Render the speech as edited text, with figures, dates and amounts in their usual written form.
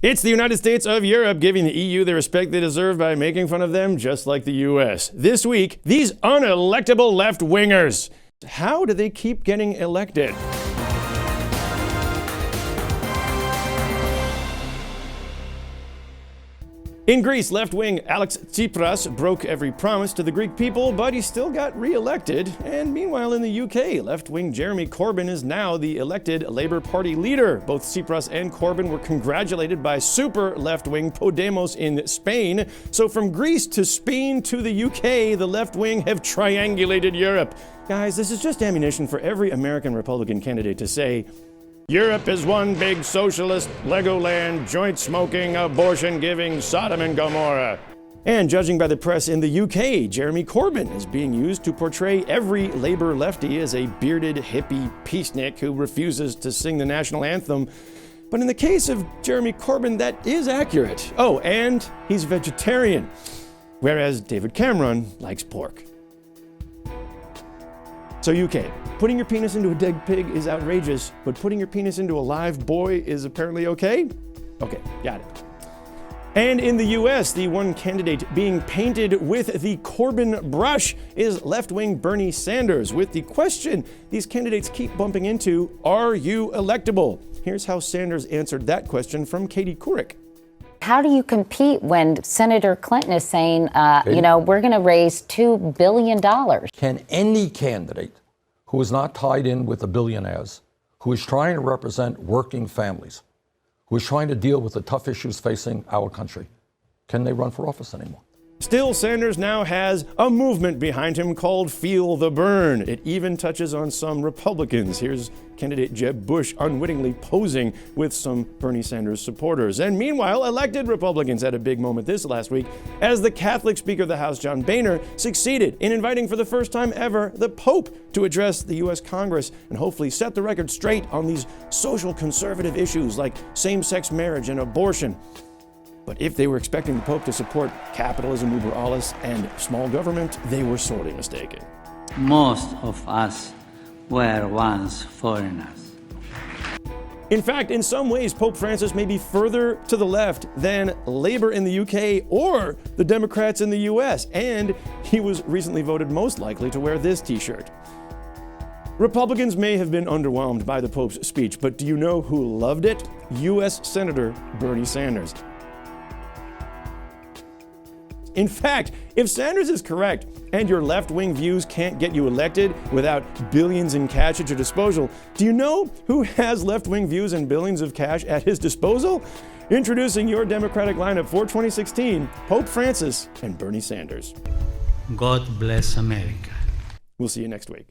It's the United States of Europe giving the EU the respect they deserve by making fun of them just like the US. This week, these unelectable left-wingers. How do they keep getting elected? In Greece, left-wing Alex Tsipras broke every promise to the Greek people, but he still got re-elected. And meanwhile, in the UK, left-wing Jeremy Corbyn is now the elected Labour Party leader. Both Tsipras and Corbyn were congratulated by super left-wing Podemos in Spain. So from Greece to Spain to the UK, the left-wing have triangulated Europe. Guys, this is just ammunition for every American Republican candidate to say, Europe is one big socialist Legoland, joint-smoking, abortion-giving Sodom and Gomorrah. And judging by the press in the UK, Jeremy Corbyn is being used to portray every Labour lefty as a bearded hippie peacenik who refuses to sing the national anthem. But in the case of Jeremy Corbyn, that is accurate. Oh, and he's vegetarian, whereas David Cameron likes pork. So UK, putting your penis into a dead pig is outrageous, but putting your penis into a live boy is apparently okay? Okay, got it. And in the US, the one candidate being painted with the Corbyn brush is left-wing Bernie Sanders, with the question these candidates keep bumping into, are you electable? Here's how Sanders answered that question from Katie Couric. How do you compete when Senator Clinton is saying, we're going to raise $2 billion? Can any candidate who is not tied in with the billionaires, who is trying to represent working families, who is trying to deal with the tough issues facing our country, can they run for office anymore? Still, Sanders now has a movement behind him called Feel the Burn. It even touches on some Republicans. Here's candidate Jeb Bush unwittingly posing with some Bernie Sanders supporters. And meanwhile, elected Republicans had a big moment this last week as the Catholic Speaker of the House, John Boehner, succeeded in inviting for the first time ever the Pope to address the U.S. Congress and hopefully set the record straight on these social conservative issues like same-sex marriage and abortion. But if they were expecting the Pope to support capitalism, uber alles, and small government, they were sorely mistaken. Most of us were once foreigners. In fact, in some ways, Pope Francis may be further to the left than Labour in the UK or the Democrats in the US, and he was recently voted most likely to wear this t-shirt. Republicans may have been underwhelmed by the Pope's speech, but do you know who loved it? US Senator Bernie Sanders. In fact, if Sanders is correct and your left-wing views can't get you elected without billions in cash at your disposal, do you know who has left-wing views and billions of cash at his disposal? Introducing your Democratic lineup for 2016, Pope Francis and Bernie Sanders. God bless America. We'll see you next week.